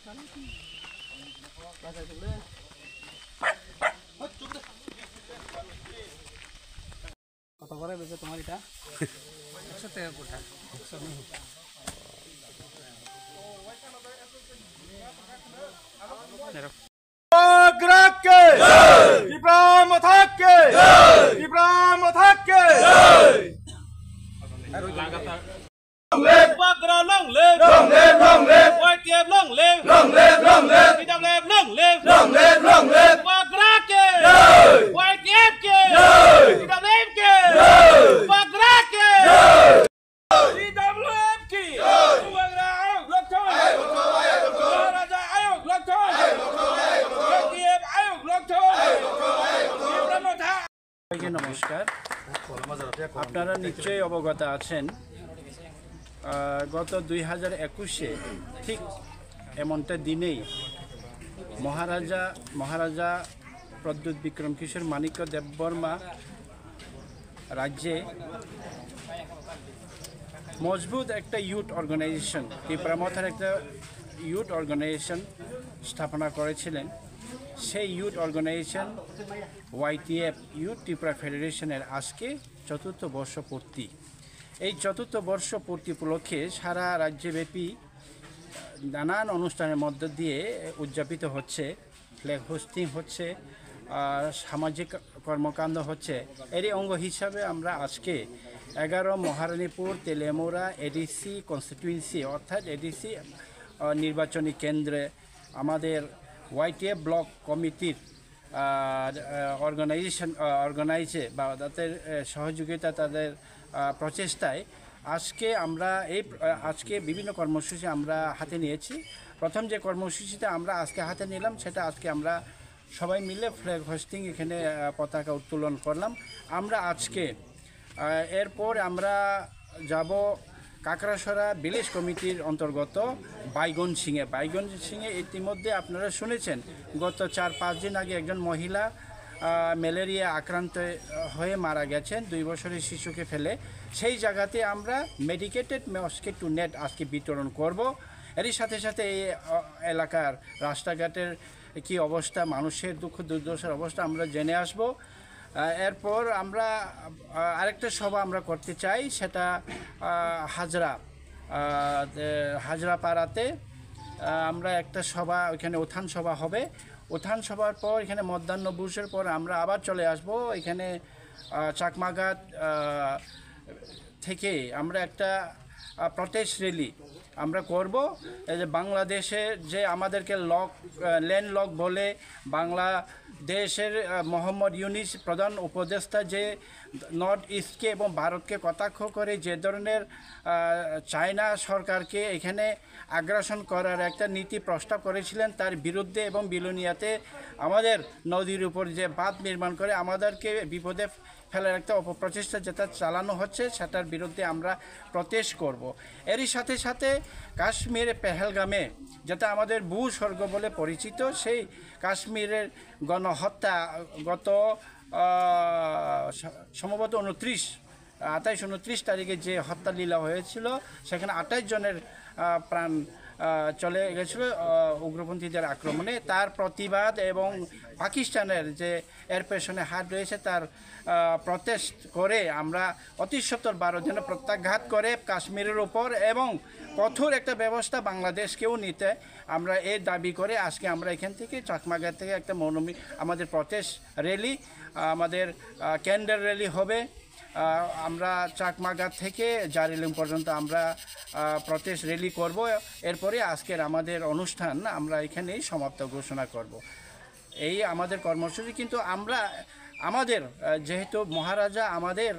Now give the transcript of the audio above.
কত করে বেচে তোমার এটা? 100 টাকা কোটা। Ibrahim Athake! Ibrahim Athake! Bagra long live! Long live! Long live! White Cape long live! Long live! Long live! PWF long live! Long live! Long live! Bagra ke! White Cape ke! PWF ke! Bagra ke! PWF ki! Bagra ayok lokthon! Maharaja ayok lokthon! White Cape ayok lokthon! Ibrahim Athake! নমস্কার। আপনারা নিশ্চয়ই অবগত আছেন গত 2021-এ ঠিক এমনটা দিনেই মহারাজা প্রদ্যুৎ বিক্রম কিশোর মাণিক্য দেববর্মা রাজ্যে মজবুত একটা ইউথ অর্গানাইজেশন ত্রিপুরামথার একটা ইউথ অর্গানাইজেশন স্থাপনা করেছিলেন। সেই youth organisation YTF youth Tripura ফেডারেশনের আজকে 4th বর্ষপূর্তি। এই 4th বর্ষপূর্তি উপলক্ষে সারা রাজ্যব্যাপী নানান অনুষ্ঠানের মধ্য দিয়ে উদযাপিত হচ্ছে, ফ্ল্যাগ হোস্টিং হচ্ছে, সামাজিক কর্মকাণ্ড হচ্ছে। এরই অঙ্গ হিসাবে আমরা আজকে 11 মহারানীপুর তেলেমুরা এডিসি কনস্টিটিউয়েন্সি অর্থাৎ এডিসি নির্বাচনী কেন্দ্রে আমাদের YTF ব্লক কমিটির অর্গানাইজে বা তাদের সহযোগিতা, তাদের প্রচেষ্টায় আজকে বিভিন্ন কর্মসূচি আমরা হাতে নিয়েছি। প্রথম যে কর্মসূচিটা আমরা আজকে হাতে নিলাম সেটা আজকে আমরা সবাই মিলে ফ্ল্যাগ হোস্টিং এখানে পতাকা উত্তোলন করলাম। আমরা আজকে এরপর আমরা যাব কাকড়াছড়া ভিলেজ কমিটির অন্তর্গত বাইগনসিংহে ইতিমধ্যে আপনারা শুনেছেন গত 4-5 দিন আগে একজন মহিলা ম্যালেরিয়া আক্রান্ত হয়ে মারা গেছেন 2 বছরের শিশুকে ফেলে। সেই জায়গাতে আমরা মেডিকেটেড মস্কিটো নেট আজকে বিতরণ করব। এরই সাথে সাথে এই এলাকার রাস্তাঘাটের কি অবস্থা, মানুষের দুঃখ দুর্দশার অবস্থা আমরা জেনে আসব। এরপর আমরা আরেকটা সভা আমরা করতে চাই, সেটা হাজরাপাড়াতে আমরা একটা সভা, ওইখানে উত্থান সভা হবে। উত্থান সভার পর এখানে মধ্যাহ্ন ভোজের পর আমরা আবার চলে আসব এখানে চাকমাঘাট থেকে আমরা একটা প্রটেস্ট র্যালি আমরা করব। এই যে বাংলাদেশে যে আমাদেরকে ল্যান্ড লক বলে বাংলাদেশের মোহাম্মদ ইউনুস প্রধান উপদেষ্টা যে নর্থ ইস্টকে এবং ভারতকে কটাক্ষ করে যে ধরনের চায়না সরকারকে এখানে আগ্রাসন করার একটা নীতি প্রস্তাব করেছিলেন, তার বিরুদ্ধে এবং বিলোনিয়াতে আমাদের নদীর উপর যে বাঁধ নির্মাণ করে আমাদেরকে বিপদে ফেলার একটা অপপ্রচেষ্টা যেটা চালানো হচ্ছে সেটার বিরুদ্ধে আমরা প্রটেস্ট করব। এরই সাথে সাথে কাশ্মীরে পেহেলগামে যেটা আমাদের ভূস্বর্গ বলে পরিচিত, সেই কাশ্মীরের গণহত্যা গত সম্ভবত 28-29 তারিখে যে হত্যালীলা হয়েছিল, সেখানে 28 জনের প্রাণ চলে গেছিল উগ্রপন্থীদের আক্রমণে। তার প্রতিবাদ এবং পাকিস্তানের যে এর পেছনে হাত রয়েছে তার প্রটেস্ট করে আমরা অতি সত্বর 12 দিনে প্রত্যাঘাত করে কাশ্মীরের উপর এবং কঠোর একটা ব্যবস্থা বাংলাদেশকেও নিতে আমরা এই দাবি করে আজকে আমরা এখান থেকে চাকমাঘাট থেকে একটা আমাদের প্রটেস্ট র্যালি, আমাদের ক্যান্ডেল র্যালি হবে। আমরা চাকমাঘাট থেকে জারিলিং পর্যন্ত আমরা প্রটেস্ট র্যালি করব। এরপরে আজকের আমাদের অনুষ্ঠান আমরা এখানেই সমাপ্ত ঘোষণা করব। এই আমাদের কর্মসূচি। কিন্তু আমাদের যেহেতু মহারাজা আমাদের